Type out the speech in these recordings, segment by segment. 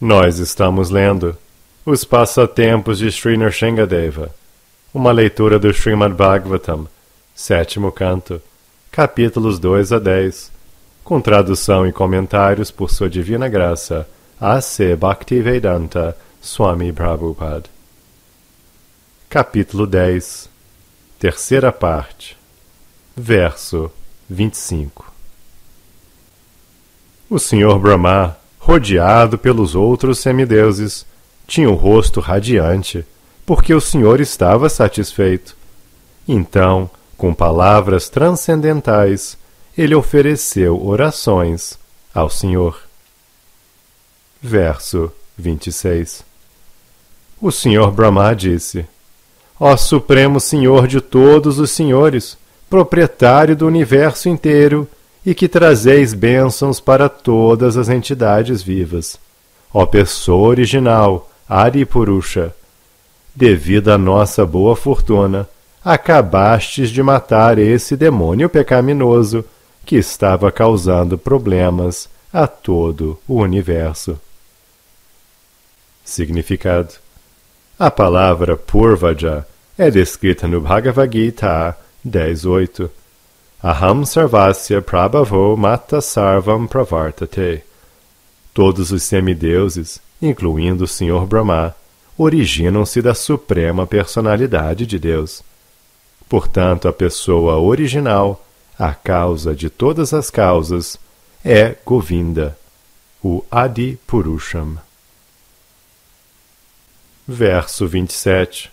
Nós estamos lendo Os Passatempos de Sri Nrsingadeva, uma leitura do Srimad Bhagavatam, 7º canto, capítulos 2 a 10, com tradução e comentários por Sua Divina Graça, A.C. Bhaktivedanta Swami Prabhupada. Capítulo 10, terceira parte, verso 25. O Senhor Brahma, rodeado pelos outros semideuses, tinha o rosto radiante, porque o Senhor estava satisfeito. Então, com palavras transcendentais, ele ofereceu orações ao Senhor. Verso 26. O Senhor Brahma disse: Ó Supremo Senhor de todos os senhores, proprietário do universo inteiro, e que trazeis bênçãos para todas as entidades vivas. Ó Pessoa original, Adipurusha, devido à nossa boa fortuna, acabastes de matar esse demônio pecaminoso que estava causando problemas a todo o universo. Significado: a palavra Purvaja é descrita no Bhagavad Gita 10.8. Aham sarvasya prabhavo mata sarvam pravartate. Todos os semideuses, incluindo o Senhor Brahma, originam-se da suprema personalidade de Deus. Portanto, a pessoa original, a causa de todas as causas, é Govinda, o Adi Purusham. Verso 27.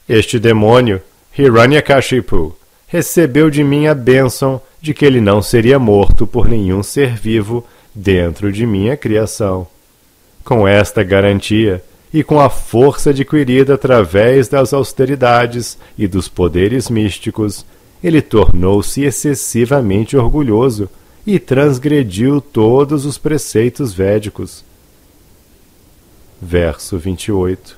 Este demônio, Hiranyakashipu, recebeu de mim a bênção de que ele não seria morto por nenhum ser vivo dentro de minha criação. Com esta garantia, e com a força adquirida através das austeridades e dos poderes místicos, ele tornou-se excessivamente orgulhoso e transgrediu todos os preceitos védicos. Verso 28.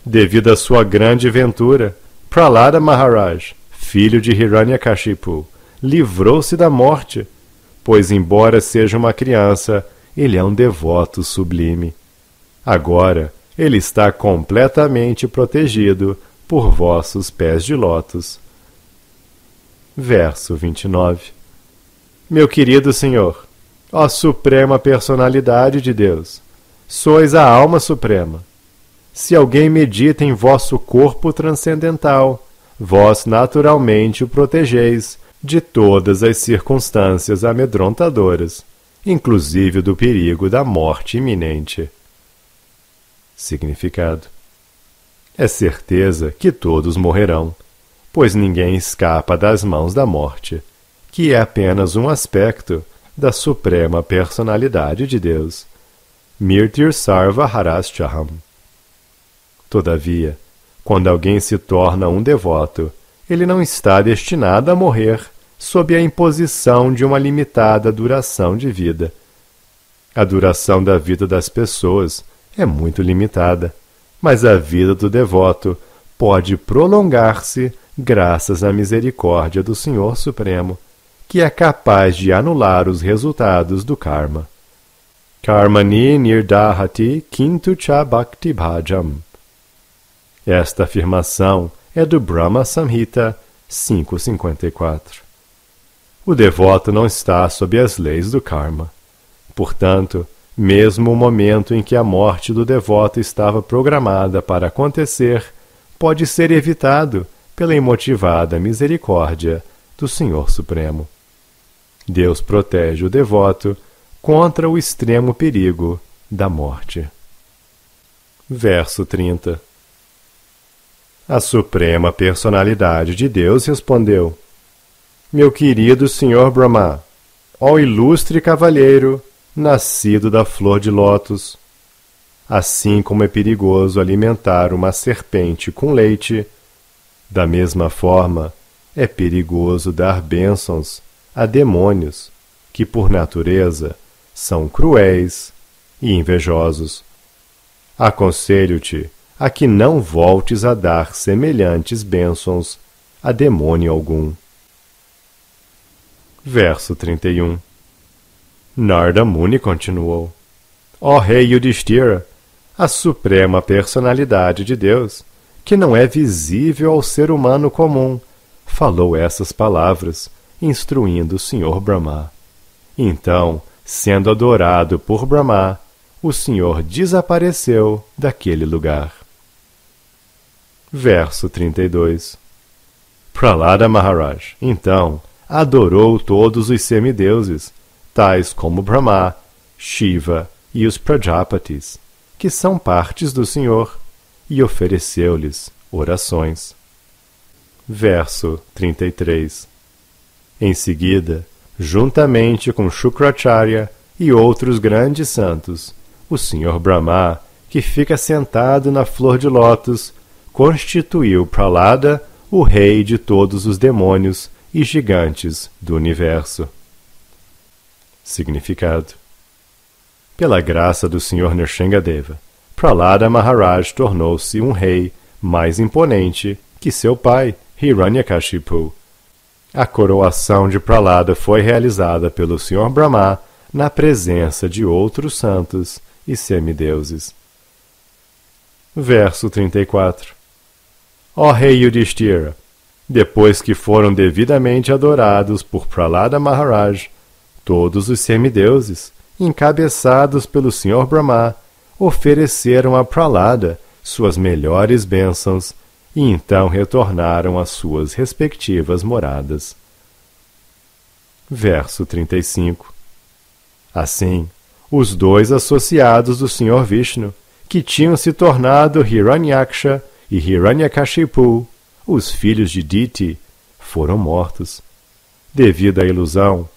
Devido à sua grande ventura, Prahlada Maharaj, filho de Hiranyakashipu, livrou-se da morte, pois, embora seja uma criança, ele é um devoto sublime. Agora, ele está completamente protegido por vossos pés de lótus. Verso 29. Meu querido Senhor, ó Suprema Personalidade de Deus, sois a Alma Suprema. Se alguém medita em vosso corpo transcendental, vós naturalmente o protegeis de todas as circunstâncias amedrontadoras, inclusive do perigo da morte iminente. Significado: é certeza que todos morrerão, pois ninguém escapa das mãos da morte, que é apenas um aspecto da suprema personalidade de Deus. Mirtir Sarva Haraschaham. Todavia, quando alguém se torna um devoto, ele não está destinado a morrer sob a imposição de uma limitada duração de vida. A duração da vida das pessoas é muito limitada, mas a vida do devoto pode prolongar-se graças à misericórdia do Senhor Supremo, que é capaz de anular os resultados do karma. Karmani nirdahati kintu cha bhakti bhajam. Esta afirmação é do Brahma Samhita 5.54. O devoto não está sob as leis do karma. Portanto, mesmo o momento em que a morte do devoto estava programada para acontecer, pode ser evitado pela imotivada misericórdia do Senhor Supremo. Deus protege o devoto contra o extremo perigo da morte. Verso 30. A Suprema Personalidade de Deus respondeu: Meu querido Senhor Brahma, ó ilustre cavalheiro, nascido da flor de lótus, assim como é perigoso alimentar uma serpente com leite, da mesma forma é perigoso dar bênçãos a demônios que, por natureza, são cruéis e invejosos. Aconselho-te a que não voltes a dar semelhantes bênçãos a demônio algum. Verso 31. Narda Muni continuou: Ó Rei Yudhishthira, a suprema personalidade de Deus, que não é visível ao ser humano comum, falou essas palavras, instruindo o Senhor Brahma. Então, sendo adorado por Brahma, o Senhor desapareceu daquele lugar. Verso 32. Prahlada Maharaj, então, adorou todos os semideuses, tais como Brahma, Shiva e os Prajapatis, que são partes do Senhor, e ofereceu-lhes orações. Verso 33. Em seguida, juntamente com Shukracharya e outros grandes santos, o Senhor Brahma, que fica sentado na flor de lótus, constituiu Prahlada o rei de todos os demônios e gigantes do universo. Significado: pela graça do Senhor Nrsingadeva, Prahlada Maharaj tornou-se um rei mais imponente que seu pai, Hiranyakashipu. A coroação de Prahlada foi realizada pelo Senhor Brahma na presença de outros santos e semideuses. Verso 34. Ó Rei Yudhishthira, depois que foram devidamente adorados por Prahlada Maharaj, todos os semideuses, encabeçados pelo Senhor Brahma, ofereceram a Prahlada suas melhores bênçãos e então retornaram às suas respectivas moradas. Verso 35. Assim, os dois associados do Senhor Vishnu, que tinham se tornado Hiranyaksha e Hiranyakashipu, os filhos de Diti, foram mortos. Devido à ilusão,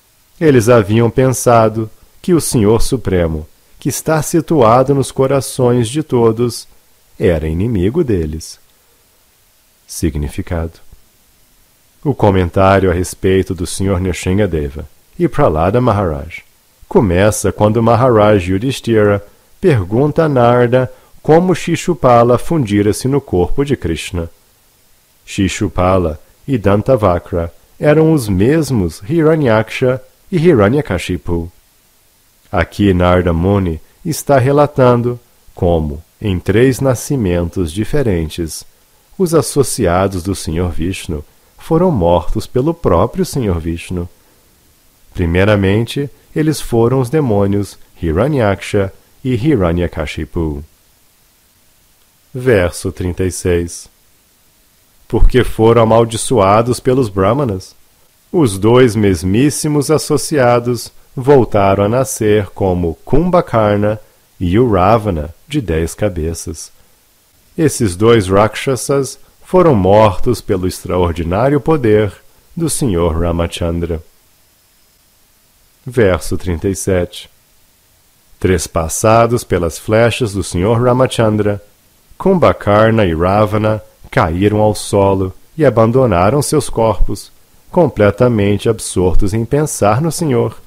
eles haviam pensado que o Senhor Supremo, que está situado nos corações de todos, era inimigo deles. Significado: o comentário a respeito do Senhor Nrsingadeva e Prahlada Maharaj começa quando Maharaj Yudhishthira pergunta a Narada como Shishupala fundira-se no corpo de Krishna. Shishupala e Dantavakra eram os mesmos Hiranyaksha e Hiranyakashipu. Aqui Narada Muni está relatando como, em 3 nascimentos diferentes, os associados do Senhor Vishnu foram mortos pelo próprio Senhor Vishnu. Primeiramente, eles foram os demônios Hiranyaksha e Hiranyakashipu. Verso 36. Porque foram amaldiçoados pelos Brahmanas, os 2 mesmíssimos associados voltaram a nascer como Kumbhakarna e o Ravana, de 10 cabeças. Esses 2 Rakshasas foram mortos pelo extraordinário poder do Senhor Ramachandra. Verso 37. Trespassados pelas flechas do Senhor Ramachandra, Kumbhakarna e Ravana caíram ao solo e abandonaram seus corpos, completamente absortos em pensar no Senhor,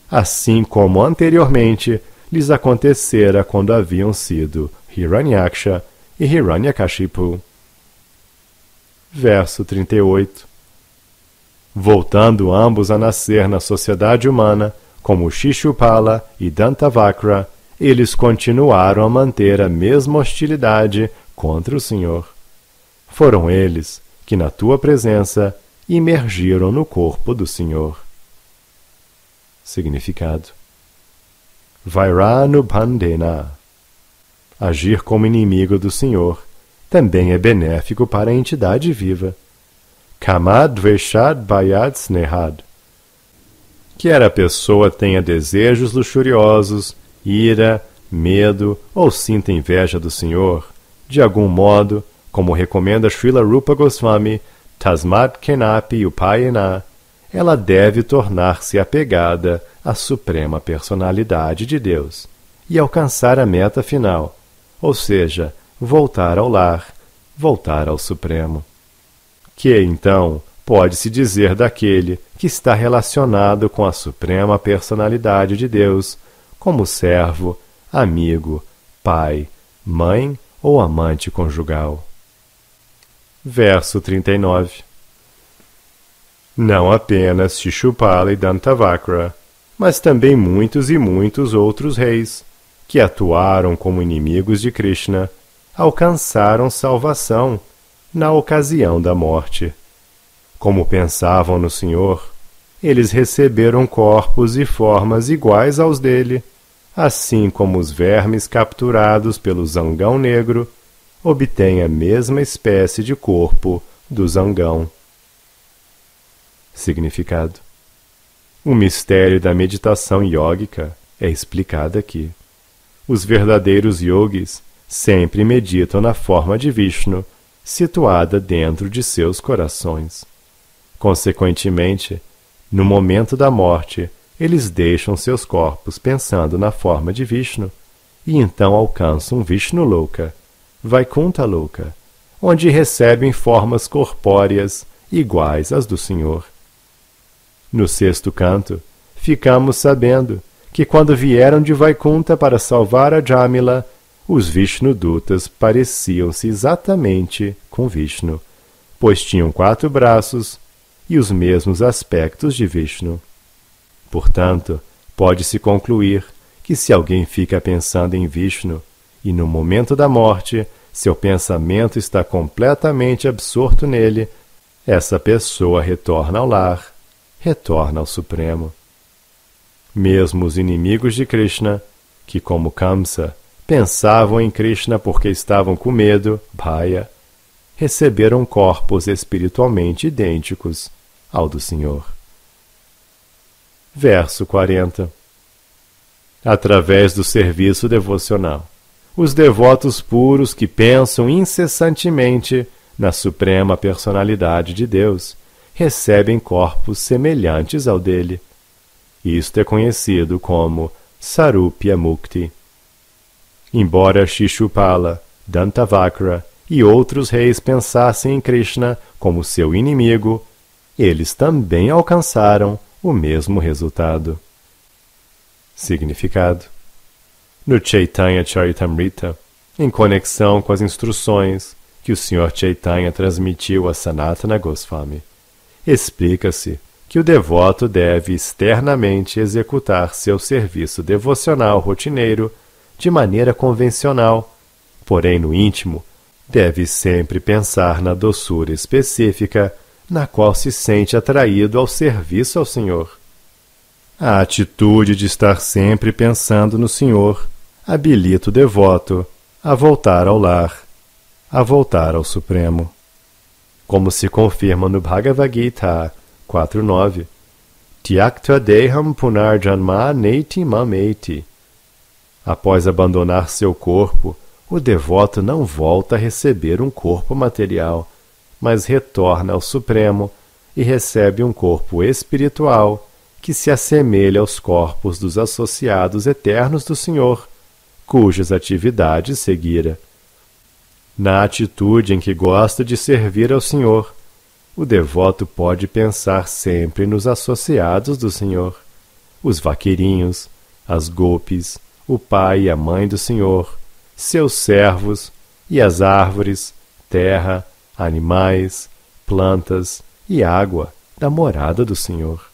assim como anteriormente lhes acontecera quando haviam sido Hiranyaksha e Hiranyakashipu. Verso 38. Voltando ambos a nascer na sociedade humana, como Shishupala e Dantavakra, eles continuaram a manter a mesma hostilidade contra o Senhor. Foram eles que, na tua presença, imergiram no corpo do Senhor. Significado: Vairanubhandena. Agir como inimigo do Senhor também é benéfico para a entidade viva. Kamadveshad Bhayad Snehad. Quer a pessoa tenha desejos luxuriosos, ira, medo ou sinta inveja do Senhor, de algum modo, como recomenda Srila Rupa Goswami, Tasmat Kenapi Upayena, ela deve tornar-se apegada à suprema personalidade de Deus e alcançar a meta final, ou seja, voltar ao lar, voltar ao Supremo. Que, então, pode-se dizer daquele que está relacionado com a suprema personalidade de Deus, como servo, amigo, pai, mãe ou amante conjugal. Verso 39. Não apenas Shishupala e Dantavakra, mas também muitos e muitos outros reis, que atuaram como inimigos de Krishna, alcançaram salvação na ocasião da morte. Como pensavam no Senhor, eles receberam corpos e formas iguais aos dele, assim como os vermes capturados pelo zangão negro obtêm a mesma espécie de corpo do zangão. Significado: o mistério da meditação yógica é explicado aqui. Os verdadeiros yogis sempre meditam na forma de Vishnu, situada dentro de seus corações. Consequentemente, no momento da morte, eles deixam seus corpos pensando na forma de Vishnu e então alcançam Vishnu Loka, Vaikuntha Loka, onde recebem formas corpóreas iguais às do Senhor. No sexto canto, ficamos sabendo que quando vieram de Vaikuntha para salvar a Jamila, os Vishnudutas pareciam-se exatamente com Vishnu, pois tinham 4 braços e os mesmos aspectos de Vishnu. Portanto, pode-se concluir que se alguém fica pensando em Vishnu e no momento da morte seu pensamento está completamente absorto nele, essa pessoa retorna ao lar, retorna ao Supremo. Mesmo os inimigos de Krishna, que como Kamsa pensavam em Krishna porque estavam com medo, Bhaya, receberam corpos espiritualmente idênticos ao do Senhor. Verso 40. Através do serviço devocional, os devotos puros que pensam incessantemente na Suprema Personalidade de Deus recebem corpos semelhantes ao dele. Isto é conhecido como Sarupya Mukti. Embora Shishupala, Dantavakra e outros reis pensassem em Krishna como seu inimigo, eles também alcançaram o mesmo resultado. Significado: no Chaitanya Charitamrita, em conexão com as instruções que o Sr. Chaitanya transmitiu a Sanatana Goswami, explica-se que o devoto deve externamente executar seu serviço devocional rotineiro de maneira convencional, porém no íntimo deve sempre pensar na doçura específica na qual se sente atraído ao serviço ao Senhor. A atitude de estar sempre pensando no Senhor habilita o devoto a voltar ao lar, a voltar ao Supremo. Como se confirma no Bhagavad Gita 4.9, Tyaktva deham punarjanma neti mameti. Após abandonar seu corpo, o devoto não volta a receber um corpo material, mas retorna ao Supremo e recebe um corpo espiritual que se assemelha aos corpos dos associados eternos do Senhor, cujas atividades seguira. Na atitude em que gosta de servir ao Senhor, o devoto pode pensar sempre nos associados do Senhor, os vaqueirinhos, as gopis, o pai e a mãe do Senhor, seus servos e as árvores, terra, animais, plantas e água da morada do Senhor.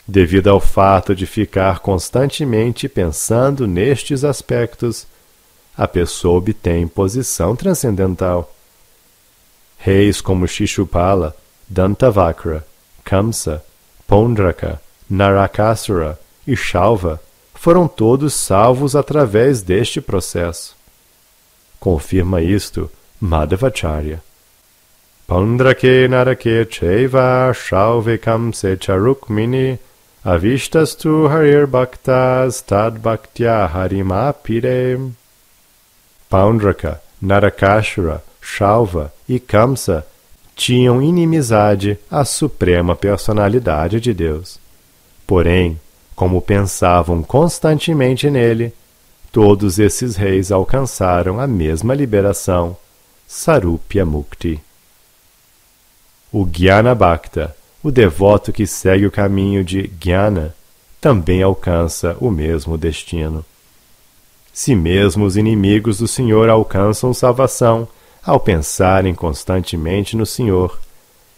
Devido ao fato de ficar constantemente pensando nestes aspectos, a pessoa obtém posição transcendental. Reis como Shishupala, Dantavakra, Kamsa, Pondraka, Narakasura e Shalva foram todos salvos através deste processo. Confirma isto Madhavacharya. Pondrake narake cheva Shalve Kamse charukmini avistastu harir bhaktas tad bhaktya harimapire. Pondraka, Narakasura, Shalva e Kamsa tinham inimizade à Suprema Personalidade de Deus. Porém, como pensavam constantemente nele, todos esses reis alcançaram a mesma liberação, Sarupya Mukti. O Jnana Bhakta, o devoto que segue o caminho de Jnana, também alcança o mesmo destino. Se mesmo os inimigos do Senhor alcançam salvação ao pensarem constantemente no Senhor,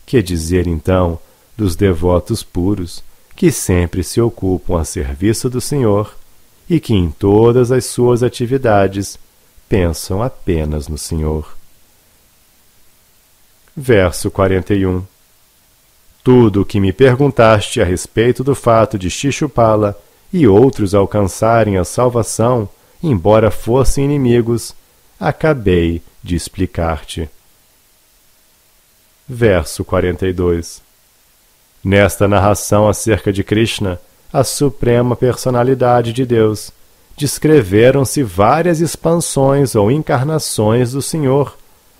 que dizer então dos devotos puros que sempre se ocupam a serviço do Senhor e que em todas as suas atividades pensam apenas no Senhor. Verso 41. Tudo o que me perguntaste a respeito do fato de Shishupala e outros alcançarem a salvação, embora fossem inimigos, acabei de explicar-te. Verso 42. Nesta narração acerca de Krishna, a suprema personalidade de Deus, descreveram-se várias expansões ou encarnações do Senhor,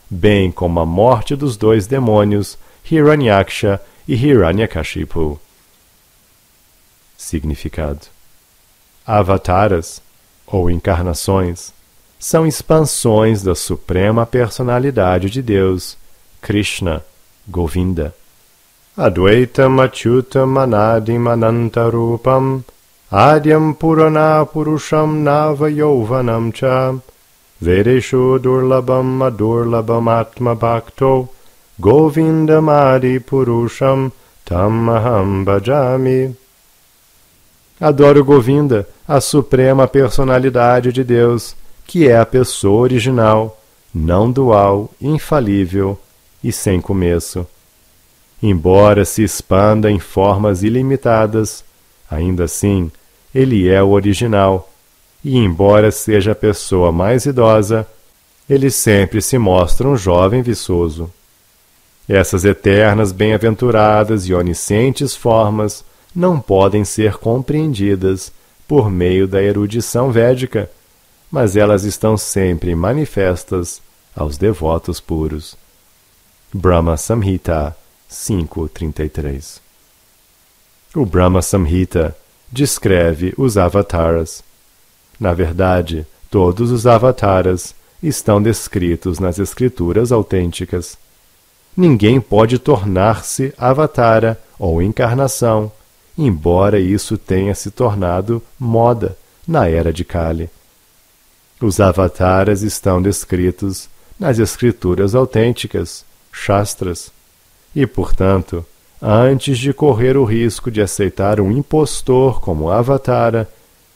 bem como a morte dos dois demônios, Hiranyaksha e Hiranyakashipu. Significado: Avataras, ou encarnações, são expansões da suprema personalidade de Deus, Krishna, Govinda. Advaitam achyutam anadim anantarupam adyam purana purusham nava yauvanam cha vedeshu durlabam adurlabam atma bhakto govindam adi purusham tam aham bhajami. Adoro Govinda, a suprema personalidade de Deus, que é a pessoa original, não dual, infalível e sem começo. Embora se expanda em formas ilimitadas, ainda assim, ele é o original, e embora seja a pessoa mais idosa, ele sempre se mostra um jovem viçoso. Essas eternas, bem-aventuradas e oniscientes formas não podem ser compreendidas por meio da erudição védica, mas elas estão sempre manifestas aos devotos puros. Brahma Samhita 5.33. O Brahma Samhita descreve os avataras. Na verdade, todos os avataras estão descritos nas escrituras autênticas. Ninguém pode tornar-se avatara ou encarnação, embora isso tenha se tornado moda na era de Kali. Os avataras estão descritos nas escrituras autênticas, Shastras, e, portanto, antes de correr o risco de aceitar um impostor como avatara,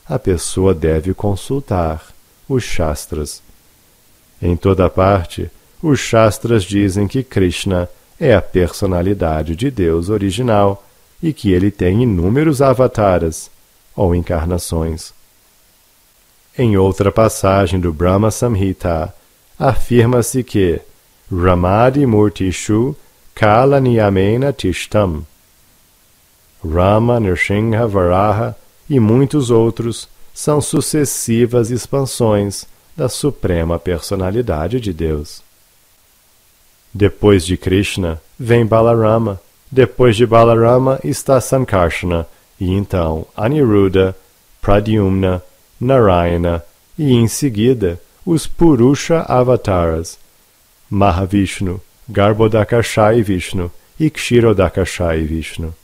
a pessoa deve consultar os Shastras. Em toda parte, os Shastras dizem que Krishna é a personalidade de Deus original e que ele tem inúmeros avataras, ou encarnações. Em outra passagem do Brahma Samhita, afirma-se que Ramadi Murtishu Kala Niyamena Tishtam. Rama, Nrsimha, Varaha e muitos outros são sucessivas expansões da suprema personalidade de Deus. Depois de Krishna vem Balarama, depois de Balarama está Sankarsana, e então Aniruddha, Pradyumna, Narayana e em seguida os Purusha Avataras, Mahavishnu, Garbhodakashayi Vishnu e Kshirodakashayi Vishnu.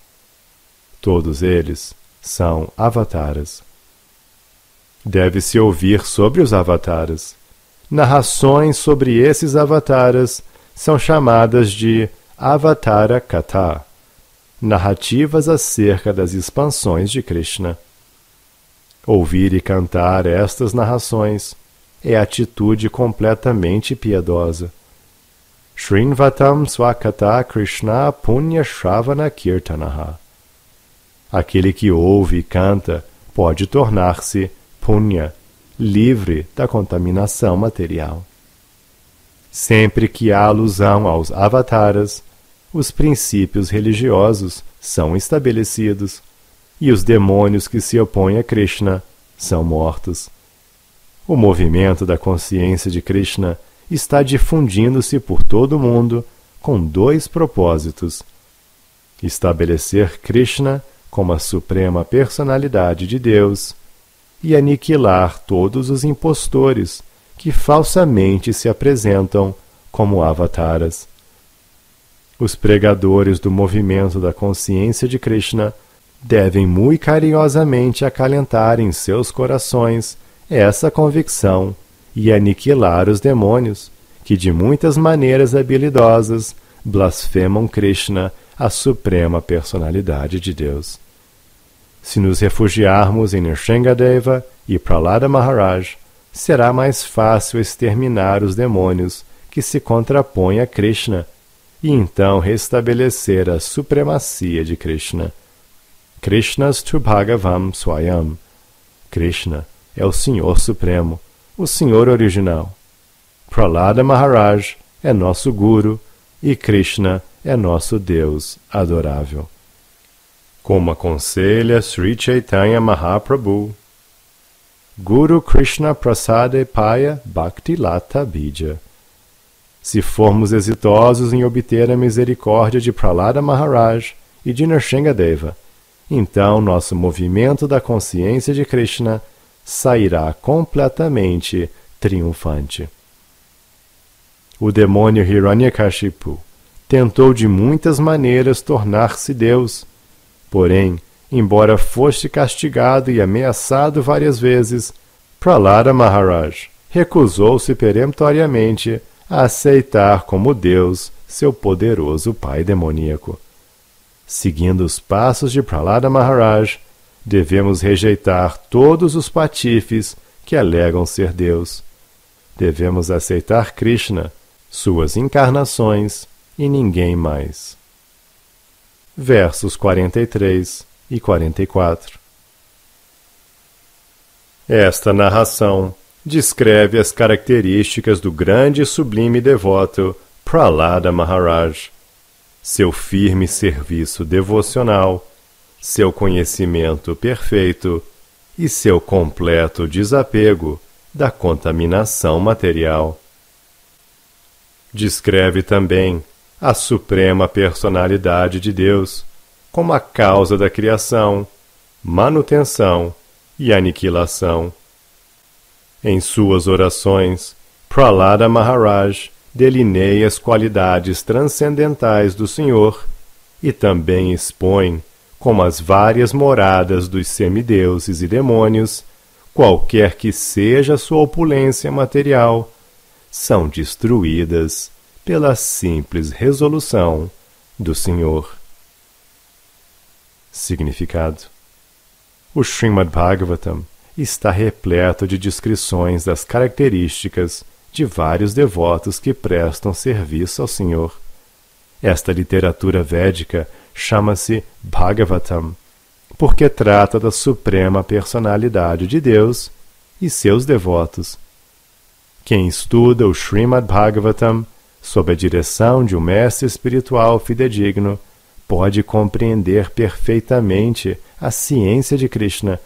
Todos eles são avataras. Deve-se ouvir sobre os avataras. Narrações sobre esses avataras são chamadas de Avatara Katha, narrativas acerca das expansões de Krishna. Ouvir e cantar estas narrações é atitude completamente piedosa. Shrinvatam Swakata Krishna Punya Shravana Kirtanaha. Aquele que ouve e canta pode tornar-se punya, livre da contaminação material. Sempre que há alusão aos avataras, os princípios religiosos são estabelecidos e os demônios que se opõem a Krishna são mortos. O movimento da consciência de Krishna está difundindo-se por todo o mundo com dois propósitos: estabelecer Krishna como a suprema personalidade de Deus e aniquilar todos os impostores que falsamente se apresentam como avataras. Os pregadores do movimento da consciência de Krishna devem muito carinhosamente acalentar em seus corações essa convicção e aniquilar os demônios que de muitas maneiras habilidosas blasfemam Krishna, a suprema personalidade de Deus. Se nos refugiarmos em Nrsingadeva e Prahlada Maharaj, será mais fácil exterminar os demônios que se contrapõem a Krishna e então restabelecer a supremacia de Krishna. Krishnastu Bhagavam Swayam. Krishna é o Senhor Supremo, o Senhor original. Prahlada Maharaj é nosso Guru e Krishna é nosso Deus adorável. Como aconselha Sri Chaitanya Mahaprabhu, Guru Krishna Prasade Paya Bhakti Lata Bija. Se formos exitosos em obter a misericórdia de Prahlada Maharaj e de Nrsingadeva, então nosso movimento da consciência de Krishna sairá completamente triunfante. O demônio Hiranyakashipu tentou de muitas maneiras tornar-se Deus. Porém, embora fosse castigado e ameaçado várias vezes, Prahlada Maharaj recusou-se peremptoriamente a aceitar como Deus seu poderoso pai demoníaco. Seguindo os passos de Prahlada Maharaj, devemos rejeitar todos os patifes que alegam ser Deus. Devemos aceitar Krishna, suas encarnações e ninguém mais. Versos 43 e 44. Esta narração descreve as características do grande e sublime devoto Prahlada Maharaj, seu firme serviço devocional, seu conhecimento perfeito e seu completo desapego da contaminação material. Descreve também a suprema personalidade de Deus como a causa da criação, manutenção e aniquilação. Em suas orações, Prahlada Maharaj delineia as qualidades transcendentais do Senhor e também expõe como as várias moradas dos semideuses e demônios, qualquer que seja sua opulência material, são destruídas pela simples resolução do Senhor. Significado: o Srimad Bhagavatam está repleto de descrições das características de vários devotos que prestam serviço ao Senhor. Esta literatura védica chama-se Bhagavatam, porque trata da suprema personalidade de Deus e seus devotos. Quem estuda o Srimad Bhagavatam sob a direção de um mestre espiritual fidedigno, pode compreender perfeitamente a ciência de Krishna,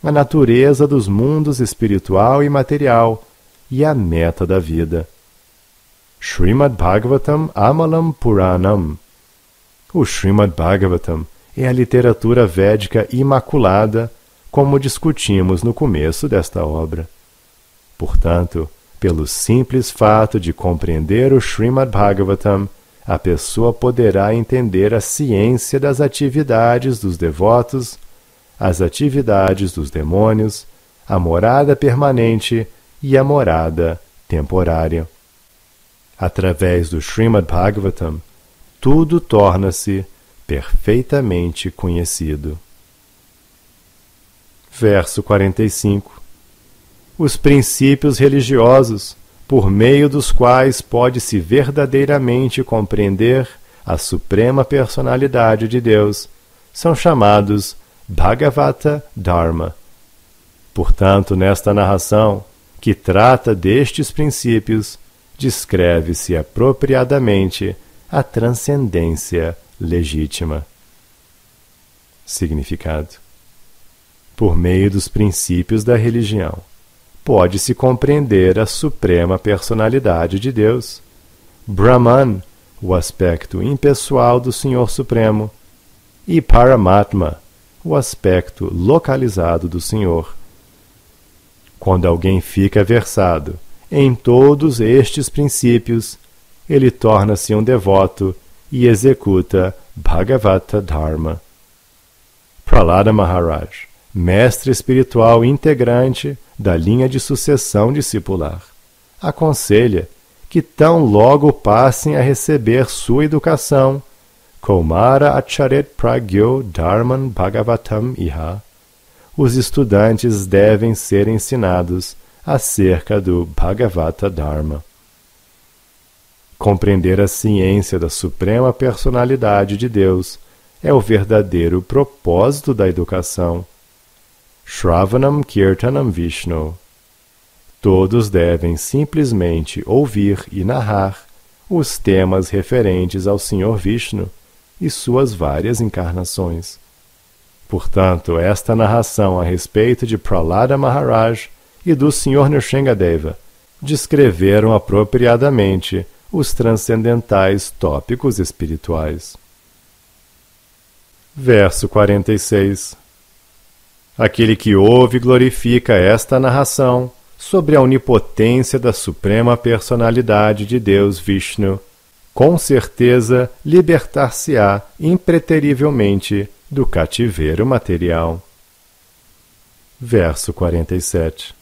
a natureza dos mundos espiritual e material e a meta da vida. Srimad Bhagavatam Amalam Puranam. O Srimad Bhagavatam é a literatura védica imaculada, como discutimos no começo desta obra. Portanto, pelo simples fato de compreender o Srimad Bhagavatam, a pessoa poderá entender a ciência das atividades dos devotos, as atividades dos demônios, a morada permanente e a morada temporária. Através do Srimad Bhagavatam, tudo torna-se perfeitamente conhecido. Verso 45. Os princípios religiosos, por meio dos quais pode-se verdadeiramente compreender a suprema personalidade de Deus, são chamados Bhagavata Dharma. Portanto, nesta narração, que trata destes princípios, descreve-se apropriadamente a transcendência legítima. Significado: por meio dos princípios da religião, pode-se compreender a suprema personalidade de Deus, Brahman, o aspecto impessoal do Senhor Supremo, e Paramatma, o aspecto localizado do Senhor. Quando alguém fica versado em todos estes princípios, ele torna-se um devoto e executa Bhagavata Dharma. Prahlada Maharaj, mestre espiritual integrante da linha de sucessão discipular, aconselha que tão logo passem a receber sua educação, Kaumara Acharet Pragyo Dharman Bhagavatam Iha. Os estudantes devem ser ensinados acerca do Bhagavata Dharma. Compreender a ciência da Suprema Personalidade de Deus é o verdadeiro propósito da educação. Shravanam Kirtanam Vishnu. Todos devem simplesmente ouvir e narrar os temas referentes ao Senhor Vishnu e suas várias encarnações. Portanto, esta narração a respeito de Prahlada Maharaj e do Sr. Nrsingadeva descreveram apropriadamente os transcendentais tópicos espirituais. Verso 46. Aquele que ouve e glorifica esta narração sobre a onipotência da Suprema Personalidade de Deus Vishnu, com certeza libertar-se-á impreterivelmente do cativeiro material. Verso 47.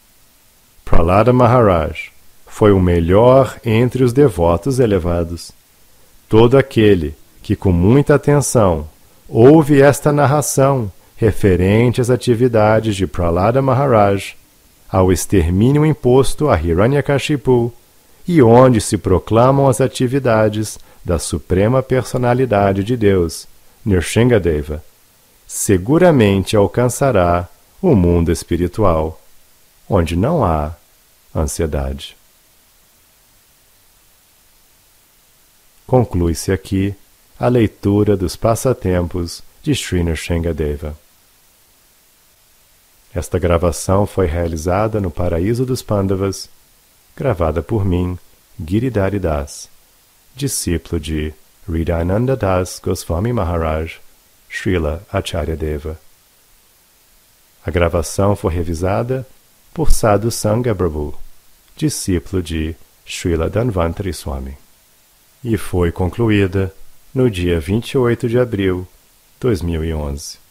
Prahlada Maharaj foi o melhor entre os devotos elevados. Todo aquele que com muita atenção ouve esta narração referente às atividades de Prahlada Maharaj, ao extermínio imposto a Hiranyakashipu, e onde se proclamam as atividades da Suprema Personalidade de Deus, Nrsingadeva, seguramente alcançará o mundo espiritual, onde não há ansiedade. Conclui-se aqui a leitura dos passatempos de Sri Nrsingadeva. Esta gravação foi realizada no Paraíso dos Pandavas, gravada por mim, Giridhari Das, discípulo de Hridayananda Das Goswami Maharaj, Srila Acharya Deva. A gravação foi revisada por Sadhu Sangha Prabhu, discípulo de Srila Dhanvantari Swami, e foi concluída no dia 28 de abril de 2011.